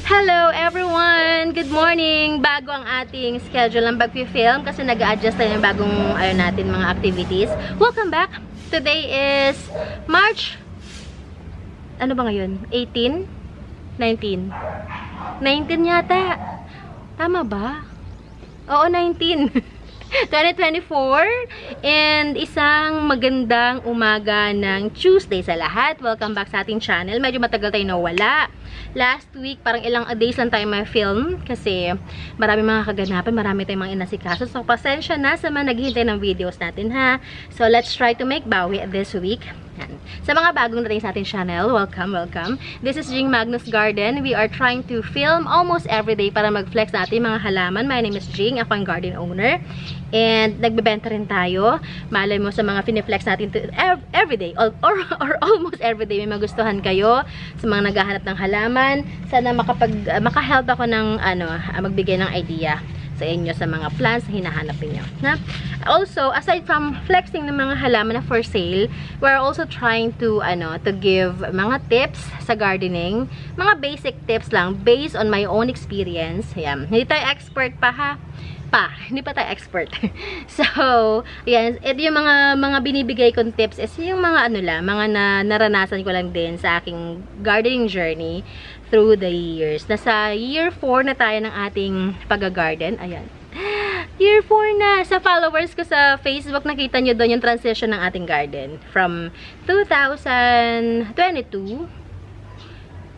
Hello everyone! Good morning! Bago ang ating schedule ng pag-film kasi nag-a-adjust tayo ng bagong natin mga activities. Welcome back! Today is March ano ba ngayon? 18? 19? 19 yata! Tama ba? Oo, 19! 2024 and isang magandang umaga ng Tuesday sa lahat. Welcome back sa ating channel. Medyo matagal tayo nawala. Last week, parang ilang days lang tayo may film kasi marami mga kaganapan, marami tayong mga inasikaso. So, pasensya na sa mga naghihintay ng videos natin, ha? So, let's try to make bawi this week. Yan. Sa mga bagong dating sa ating channel, welcome, welcome. This is Jing Magnus Garden. We are trying to film almost every day para mag-flex natin mga halaman. My name is Jing. Ako ang garden owner. And nagbebenta rin tayo. Malay mo sa mga fini-flex natin every day or almost every day may magustuhan kayo sa mga naghahanap ng halaman. Sana maka-help ako ng magbigay ng idea sa inyo sa mga plants na hinahanap niyo. Also, aside from flexing ng mga halaman na for sale, we're also trying to give mga tips sa gardening, mga basic tips lang based on my own experience. Yan. Hindi tayo expert pa, ha? Hindi pa tayo expert. So, yan, yung mga binibigay kong tips is yung mga mga naranasan ko lang din sa aking gardening journey through the years. Nasa year 4 na tayo ng ating pag-garden. Ayan. Year 4 na. Sa followers ko sa Facebook, nakita nyo doon yung transition ng ating garden. From 2022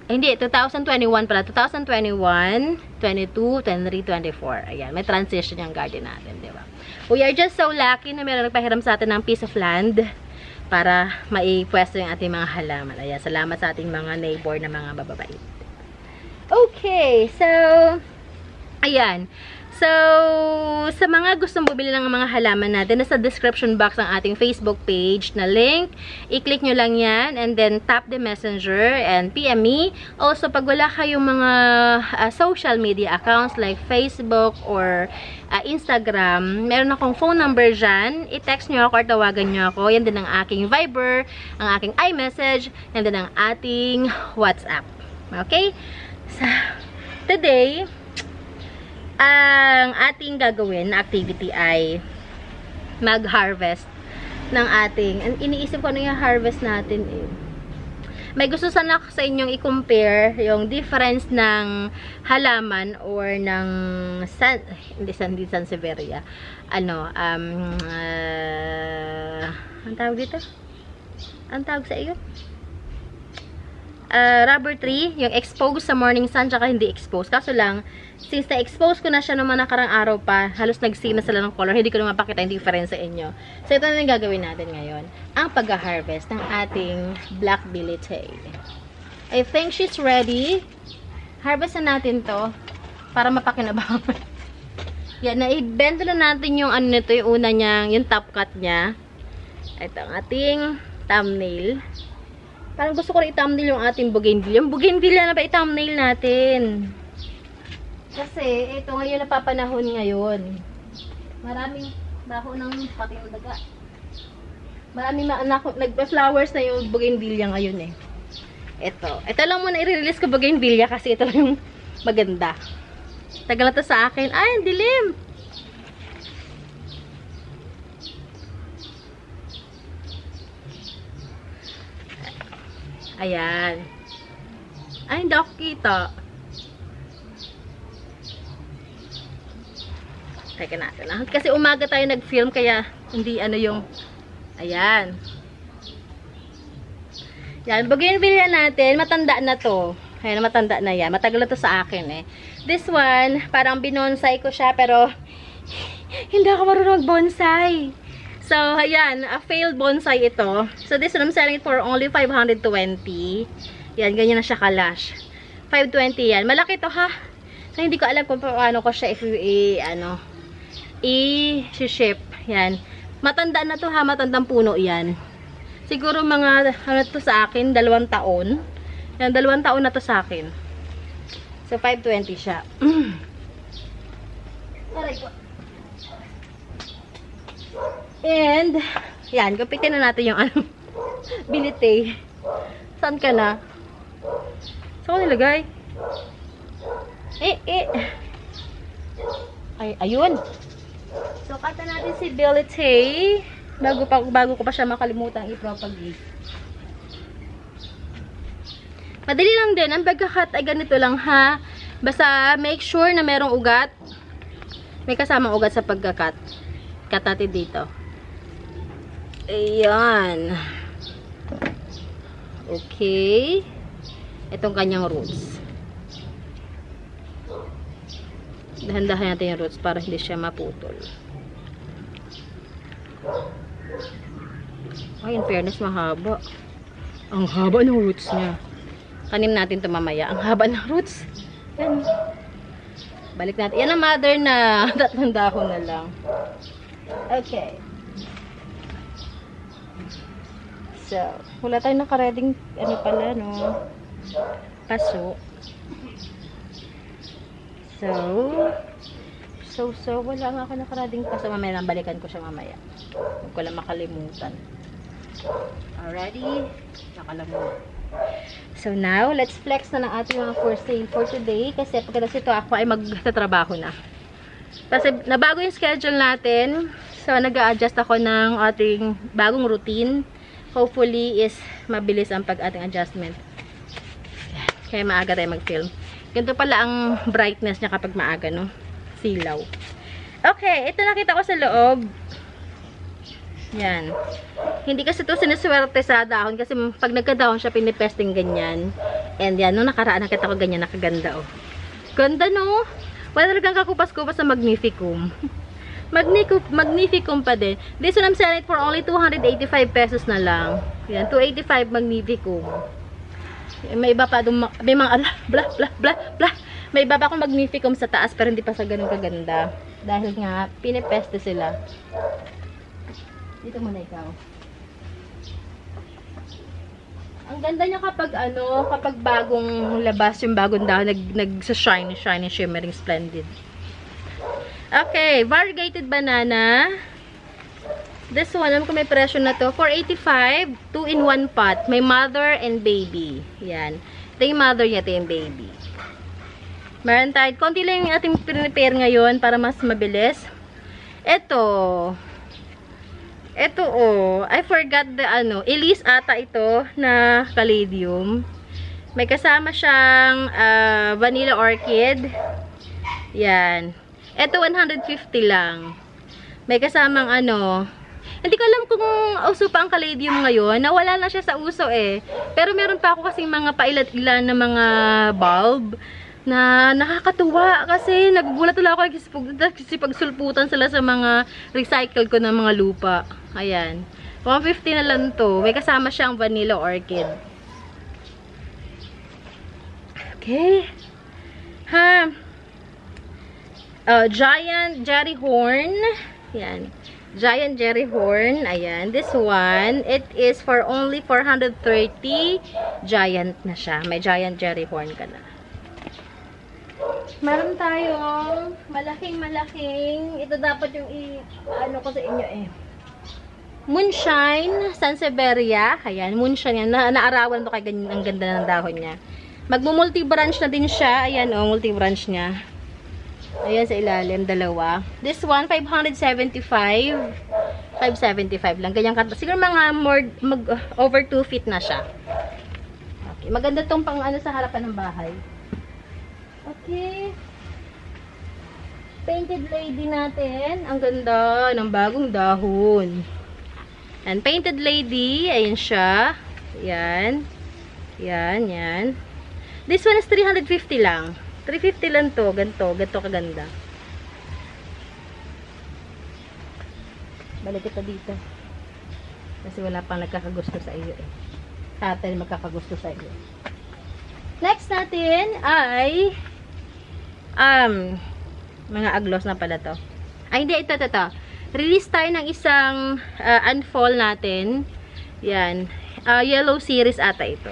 hindi, 2021 pala. 2021, 22, 23, 24. Ayan, may transition yung garden natin, di ba? We are just so lucky na meron nagpahiram sa atin ng piece of land para maipwesto yung ating mga halaman. Ayan, salamat sa ating mga neighbor na mga bababait. Okay, so, ayan. So, sa mga gustong bumili ng mga halaman natin, nasa description box ang ating Facebook page na link. I-click nyo lang yan and then tap the messenger and PM me. Also, pag wala kayong mga social media accounts like Facebook or Instagram, meron akong phone number dyan. I-text nyo ako or tawagan nyo ako. Yan din ang aking Viber, ang aking iMessage, yan din ang ating WhatsApp. Okay? So, today, ang ating gagawin na activity ay mag-harvest ng ating, iniisip ko ano yung harvest natin eh. May gusto sana ako sa inyong i-compare yung difference ng halaman or ng hindi Sansevieria. Ang tawag dito? Ang tawag sa iyo? Rubber tree, yung exposed sa morning sun tsaka hindi exposed. Kaso lang, since na-expose ko na siya naman nakarang araw pa, halos nag-see na sila ng color, hindi ko na mapakita yung difference sa inyo. So, ito na yung gagawin natin ngayon. Ang pag-harvest ng ating black billy-tail. I think she's ready. Harvest na natin to para mapakinabangan. Yan, na-ibento na natin yung nito, yung una niyang, yung top cut niya. Ito ang ating thumbnail. Parang gusto ko rin i-thumbnail yung ating bougainvillea. Yung bougainvillea na ba i-thumbnail natin? Kasi, ito ngayon napapanahon ngayon. Maraming baho ng pati ng daga. Maraming nagpa-flowers na yung bougainvillea ngayon eh. Ito lang muna i-release ko bougainvillea kasi ito lang yung maganda. Tagal na to sa akin. Ay, ang dilim! Ayan. Ay, hindi ako kita. Teka natin. Kasi umaga tayo nag-film kaya hindi yung ayan. Yan, bougainvillea natin. Matanda na to. Ayan, matanda na yan. Matagal na to sa akin eh. This one, parang binonsai ko siya pero hindi ako marunong mag-bonsai. So, ayan, a failed bonsai ito. So, this one, I'm selling it for only 520. Yan, ganyan na siya kalash. 520 yan. Malaki to, ha? So, hindi ko alam kung paano ko siya i-ship. Yan. Matanda na to, ha? Matandang puno yan. Siguro mga, to sa akin, 2 taon. Yan, 2 taon na to sa akin. So, 520 siya. Aray ko. And, yan, kapitin na natin yung bilite. Saan ka na? Saan ko nilagay? Ay, ayun. So, kata natin si Billy Tay. Bago ko pa siya makalimutan i-propagate. Madali lang din. Ang pagkakat ay ganito lang ha. Basta make sure na merong ugat. May kasamang ugat sa pagkakat. Cut natin dito. Ayan. Okay. Itong kanyang roots. Dahan-dahan natin yung roots para hindi siya maputol. Ay, in fairness, mahaba. Ang haba ng roots niya. Kanin natin ito mamaya. Ang haba ng roots. Yan. Balik natin. Yan ang mother na 3 dahon na lang. Okay. So, wala tayong nakareding ano pala, no? Paso. So, wala nga ako nakarading paso. Mamaya lang, balikan ko siya mamaya. Huwag ko lang makalimutan. Alrighty. Nakalamutan. So now, let's flex na ng ating mga for sale for today. Kasi pagkatapos ito, ako ay magtatrabaho na. Kasi nabago yung schedule natin. So, nag-a-adjust ako ng ating bagong routine. Hopefully, is mabilis ang pag-ating adjustment. Kaya maaga tayo mag-film. Ganito pala ang brightness niya kapag maaga, no? Silaw. Okay, ito nakita ko sa loob. Yan. Hindi kasi ito sinuswerte sa dahon kasi pag nagka-dahon siya, pinipesting ganyan. And yan, nung nakaraan nakita ko ganyan, nakaganda, oh. Ganda, no? Wala talagang kakupas-kupas sa Magnificum. Magnificum pa din. This one I'm selling for only 285 pesos na lang. Yan, 285 Magnificum. May iba pa doon, may mga blah. May iba pa akong Magnificum sa taas pero hindi pa sa ganun kaganda. Dahil nga, pinipeste sila. Dito muna ikaw. Ang ganda niya kapag kapag bagong labas yung bagong dahon, nag-shiny, shimmering, splendid. Okay, variegated banana. This one, alam ko may presyo na to. 485, 2-in-1 pot. May mother and baby. Yan. Ito yung mother niya, ito yung baby. Meron tayo. Konti lang yung ating prepare ngayon para mas mabilis. Ito, I forgot the Elise ata ito na caladium. May kasama siyang vanilla orchid. Yan. Ito 150 lang. May kasamang hindi ko alam kung uso pa ang caladium ngayon. Nawala na siya sa uso eh. Pero meron pa ako kasing mga pailat-ilan na mga bulb na nakakatuwa kasi nagugulat tuloy ako kasi pagsulputan sila sa mga recycled ko ng mga lupa. Ayan. 150 na lang to. May kasama siyang vanilla orchid. Okay. Giant Jerry Horn. Ayan. Giant Jerry Horn. Ayan. This one, it is for only 430. Giant na siya. May Giant Jerry Horn ka na. Meron tayong malaking. Ito dapat yung ko sa inyo eh. Moonshine Sansevieria. Ayan. Moonshine yan. Naarawan to kay ganyan. Ang ganda ng dahon niya. Magmo-multi-branch na din siya. Ayan o. Multi-branch niya. Ayan sa ilalim, dalawa. This one, 575. 575 lang. Ganyan ka. Siguro mga over 2 feet na siya. Okay. Maganda tong pang sa harapan ng bahay. Okay. Painted lady natin. Ang ganda ng bagong dahon. And painted lady. Ayan siya. Ayan. Yan. This one is 350 lang. 350 lang to. Ganto kaganda. Balik kita dito. Kasi wala pang nagkakagusto sa iyo eh. Tatay magkakagusto sa iyo. Next natin ay mga aglos na pala to. Ay, hindi. Ito. Release tayo ng isang unfall natin. Yan. Yellow series ata ito.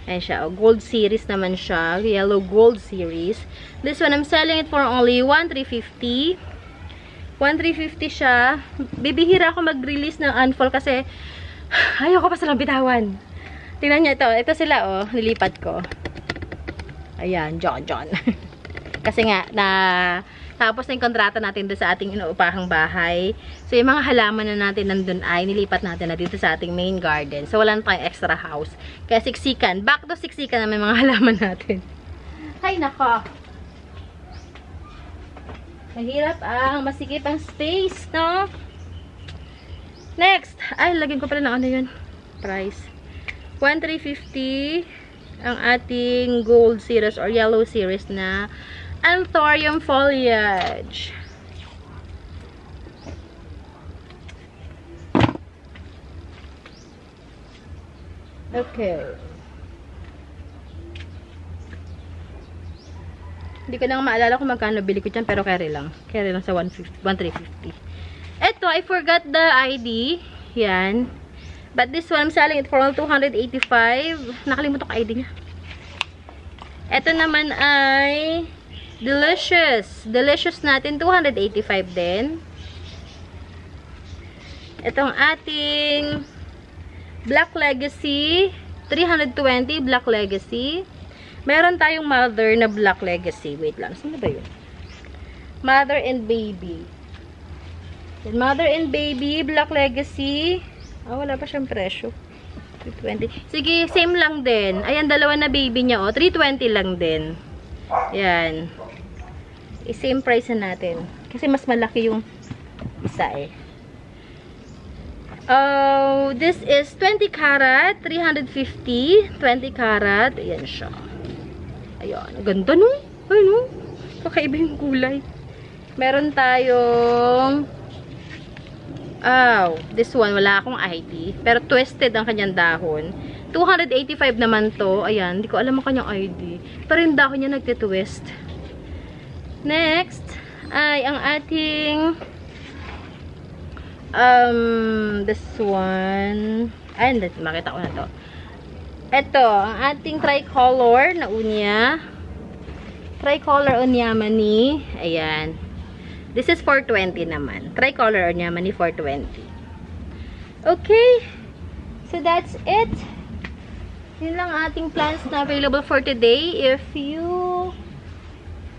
Ayan siya. Gold series naman siya. Yellow gold series. This one, I'm selling it for only 1,350. 1,350 siya. Bibihira ako mag-release ng unfall kasi ayoko pa silang bitawan. Tingnan nyo ito. Ito sila, oh. Nilipat ko. Ayan. John. Kasi nga, tapos na yung kontrata natin doon sa ating inuupahang bahay. So, yung mga halaman na natin nandun ay nilipat natin na dito sa ating main garden. So, wala na tayong extra house. Kaya siksikan. Back to siksikan naman mga halaman natin. Ay, nako. Mahirap ang masikip ang space, no? Next. Ay, lagyan ko pala ng ano yun. Price. 1,350 ang ating gold series or yellow series na Anthurium foliage. Okay. Hindi ko lang maalala kung magkano bili ko dyan, pero carry lang. Carry lang sa 1,350. Eto, I forgot the ID. Yan. But this one, I'm selling it for 285. Nakalimutan ko ID niya. Eto naman ay Delicious. Delicious natin, 285 din. Itong ating Black Legacy, 320 Black Legacy. Meron tayong Mother na Black Legacy. Wait lang, saan na ba yun? Mother and Baby. Mother and Baby, Black Legacy. Wala pa siyang presyo. 320. Sige, same lang din. Ayan, dalawa na baby niya, 320 lang din. Yan. Same price na natin. Kasi mas malaki yung isa eh. Oh, this is 20 karat, 350. 20 karat. Ayan siya. Ayan. Ganda no? Ay no? Kakaiba yung kulay. Meron tayong this one, wala akong ID. Pero twisted ang kanyang dahon. 285 naman to. Ayan, hindi ko alam ang kanyang ID. Pero yung dahon niya nagtitwist. Next, ay ang ating this one. Ay, makita ko na to. Ito, ang ating tricolor na unya. Tricolor Onyamani. Ayan. This is 420 naman. Tricolor Onyamani 420. Okay. So, that's it. Yun lang ating plans na available for today. If you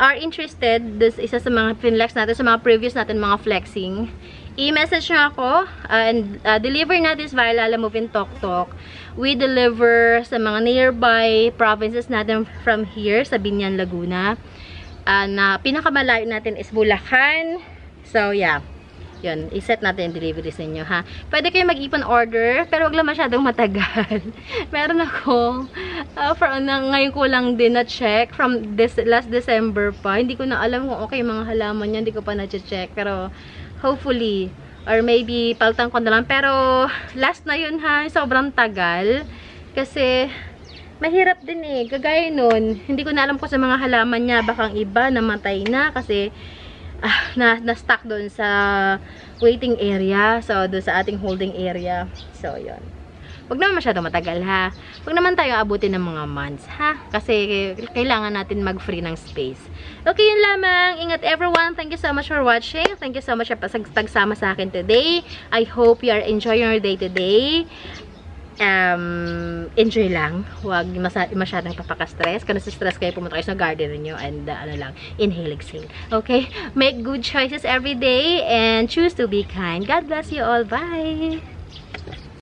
are interested, this isa sa mga finlex natin, sa mga previous natin, mga flexing, i-message nyo ako, and deliver natin via Lala Move in Tok Tok. We deliver sa mga nearby provinces natin from here, sa Binyan, Laguna. Na pinakamalayo natin is Bulacan. So, yeah. Yun, iset natin yung delivery sa inyo, ha. Pwede kayo mag-ipon order, pero wag lang masyadong matagal. Meron ako, ngayon ko lang din na-check from last December pa. Hindi ko na alam kung okay mga halaman niya, hindi ko pa na-check. Pero, hopefully, or maybe, paltang ko na lang. Pero, last na yun, ha. Sobrang tagal. Kasi, mahirap din eh. Kagaya nun, hindi ko na alam kung sa mga halaman niya, bakang iba, namatay na. Kasi, na-stuck doon sa waiting area. So, doon sa ating holding area. So, yun. Huwag naman masyado matagal, ha. Huwag naman tayo abutin ng mga months, ha. Kasi, kailangan natin mag-free ng space. Okay, yun lamang. Ingat everyone. Thank you so much for watching. Thank you so much for pagsama sa akin today. I hope you are enjoying your day today. Enjoy lang. Huwag masyadong papaka-stress. Kung nasa-stress kayo, pumunta kayo sa garden niyo and inhale, exhale. Okay? Make good choices every day and choose to be kind. God bless you all. Bye!